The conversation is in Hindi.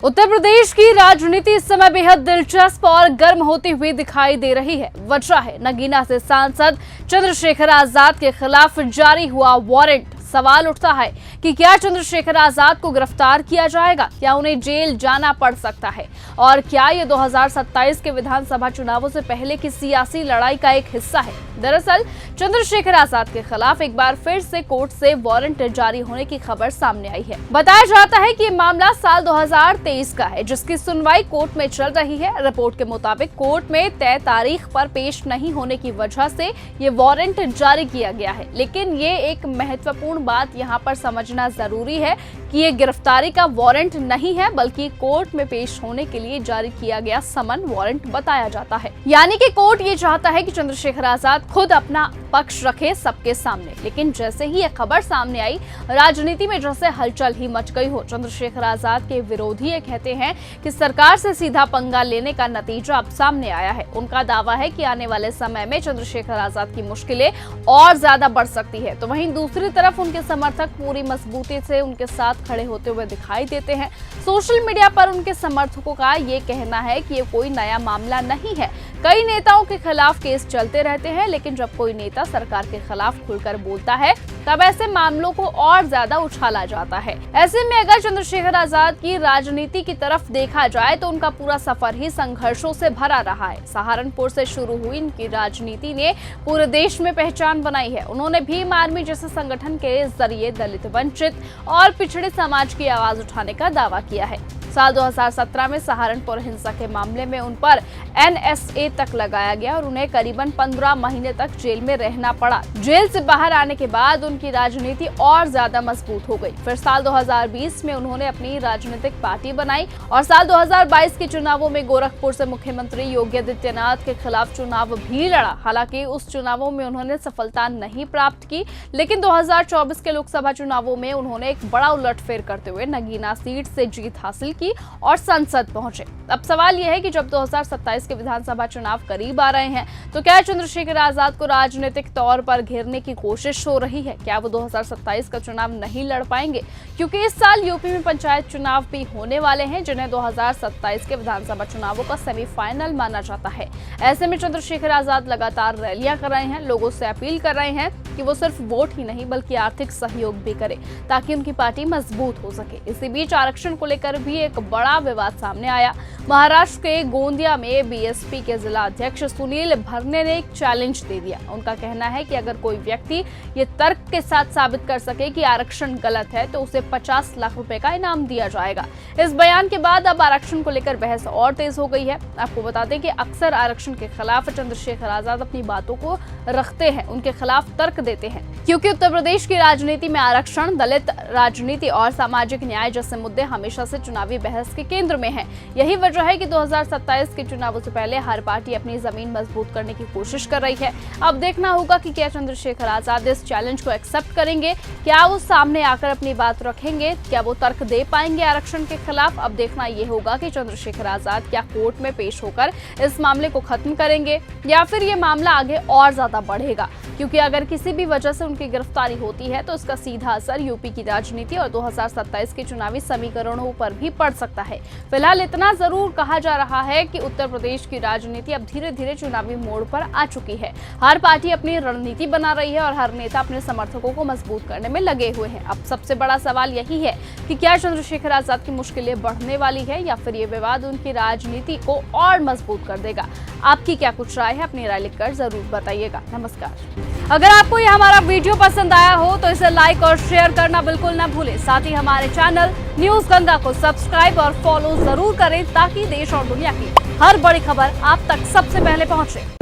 उत्तर प्रदेश की राजनीति इस समय बेहद दिलचस्प और गर्म होती हुई दिखाई दे रही है। वजह है नगीना से सांसद चंद्रशेखर आजाद के खिलाफ जारी हुआ वारंट। सवाल उठता है कि क्या चंद्रशेखर आजाद को गिरफ्तार किया जाएगा, क्या उन्हें जेल जाना पड़ सकता है और क्या ये 2027 के विधानसभा चुनावों से पहले की सियासी लड़ाई का एक हिस्सा है। दरअसल चंद्रशेखर आजाद के खिलाफ एक बार फिर से कोर्ट से वारंट जारी होने की खबर सामने आई है। बताया जाता है कि ये मामला साल 2023 का है, जिसकी सुनवाई कोर्ट में चल रही है। रिपोर्ट के मुताबिक कोर्ट में तय तारीख पर पेश नहीं होने की वजह से ये वारंट जारी किया गया है। लेकिन ये एक महत्वपूर्ण बात यहाँ पर समझना जरूरी है कि ये गिरफ्तारी का वारंट नहीं है, बल्कि कोर्ट में पेश होने के लिए जारी किया गया समन वारंट बताया जाता है। यानी कि कोर्ट ये चाहता है कि चंद्रशेखर आजाद खुद अपना पक्ष रखे सबके सामने। लेकिन जैसे ही ये खबर सामने आई, राजनीति में जैसे हलचल ही मच गई हो। चंद्रशेखर आजाद के विरोधी ये कहते हैं कि सरकार से सीधा पंगा लेने का नतीजा अब सामने आया है। उनका दावा है कि आने वाले समय में चंद्रशेखर आजाद की मुश्किलें और ज्यादा बढ़ सकती है। तो वहीं दूसरी तरफ उनके समर्थक पूरी मजबूती से उनके साथ खड़े होते हुए दिखाई देते हैं। सोशल मीडिया पर उनके समर्थकों का ये कहना है कि ये कोई नया मामला नहीं है। कई नेताओं के खिलाफ केस चलते रहते हैं, लेकिन जब कोई नेता सरकार के खिलाफ खुलकर बोलता है तब ऐसे मामलों को और ज्यादा उछाला जाता है। ऐसे में अगर चंद्रशेखर आजाद की राजनीति की तरफ देखा जाए तो उनका पूरा सफर ही संघर्षों से भरा रहा है। सहारनपुर से शुरू हुई इनकी राजनीति ने पूरे देश में पहचान बनाई है। उन्होंने भीम आर्मी जैसे संगठन के जरिए दलित, वंचित और पिछड़े समाज की आवाज उठाने का दावा किया है। साल 2017 में सहारनपुर हिंसा के मामले में उन पर NSA तक लगाया गया और उन्हें करीबन 15 महीने तक जेल में रहना पड़ा। जेल से बाहर आने के बाद उनकी राजनीति और ज्यादा मजबूत हो गई। फिर साल 2020 में उन्होंने अपनी राजनीतिक पार्टी बनाई और साल 2022 के चुनावों में गोरखपुर से मुख्यमंत्री योगी आदित्यनाथ के खिलाफ चुनाव भी लड़ा। हालांकि उस चुनावों में उन्होंने सफलता नहीं प्राप्त की, लेकिन 2024 के लोकसभा चुनावों में उन्होंने एक बड़ा उलटफेर करते हुए नगीना सीट से जीत हासिल की और संसद पहुंचे। अब सवाल यह है कि जब 2027 के विधानसभा चुनाव करीब आ रहे हैं तो क्या चंद्रशेखर आजाद को राजनीतिक तौर पर घेरने की कोशिश हो रही है? क्या वो 2027 का चुनाव नहीं लड़ पाएंगे? क्योंकि इस साल यूपी में पंचायत चुनाव भी होने वाले हैं, जिन्हें 2027 के विधानसभा चुनावों का सेमीफाइनल माना जाता है। ऐसे में चंद्रशेखर आजाद लगातार रैलियां कर रहे हैं, लोगों से अपील कर रहे हैं कि वो सिर्फ वोट ही नहीं बल्कि आर्थिक सहयोग भी करे ताकि उनकी पार्टी मजबूत हो सके। इसी बीच आरक्षण को लेकर भी एक बड़ा विवाद सामने आया। महाराष्ट्र के गोंदिया में बीएसपी के जिला अध्यक्ष सुनील भरने ने एक चैलेंज दे दिया। उनका कहना है कि अगर कोई व्यक्ति ये तर्क के साथ साबित कर सके कि आरक्षण गलत है तो उसे 50 लाख रुपए का इनाम दिया जाएगा। इस बयान के बाद अब आरक्षण को लेकर बहस और तेज हो गई है। आपको बता दें कि अक्सर आरक्षण के खिलाफ चंद्रशेखर आजाद अपनी बातों को रखते हैं, उनके खिलाफ तर्क देते हैं, क्योंकि उत्तर प्रदेश की राजनीति में आरक्षण, दलित राजनीति और सामाजिक न्याय जैसे मुद्दे हमेशा से चुनावी बहस के केंद्र में हैं। यही वजह है कि 2027 के चुनावों से पहले हर पार्टी अपनी जमीन मजबूत करने की कोशिश कर रही है। अब देखना होगा कि क्या चंद्रशेखर आजाद इस चैलेंज को एक्सेप्ट करेंगे, क्या वो सामने आकर अपनी बात रखेंगे, क्या वो तर्क दे पाएंगे आरक्षण के खिलाफ। अब देखना ये होगा कि चंद्रशेखर आजाद क्या कोर्ट में पेश होकर इस मामले को खत्म करेंगे या फिर ये मामला आगे और ज्यादा बढ़ेगा, क्योंकि अगर किसी भी वजह से उनकी गिरफ्तारी होती है तो इसका सीधा असर यूपी की राजनीति और 2027 के चुनावी समीकरणों पर भी पड़ सकता है। फिलहाल इतना जरूर कहा जा रहा है कि उत्तर प्रदेश की राजनीति अब धीरे धीरे चुनावी मोड़ पर आ चुकी है। हर पार्टी अपनी रणनीति बना रही है और हर नेता अपने समर्थकों को मजबूत करने में लगे हुए हैं। अब सबसे बड़ा सवाल यही है कि क्या चंद्रशेखर आजाद की मुश्किलें बढ़ने वाली है या फिर ये विवाद उनकी राजनीति को और मजबूत कर देगा। आपकी क्या कुछ राय है? अपनी राय लिखकर जरूर बताइएगा। नमस्कार। अगर आपको यह हमारा वीडियो पसंद आया हो तो इसे लाइक और शेयर करना बिल्कुल ना भूलें। साथ ही हमारे चैनल न्यूज गंगा को सब्सक्राइब और फॉलो जरूर करें ताकि देश और दुनिया की हर बड़ी खबर आप तक सबसे पहले पहुंचे।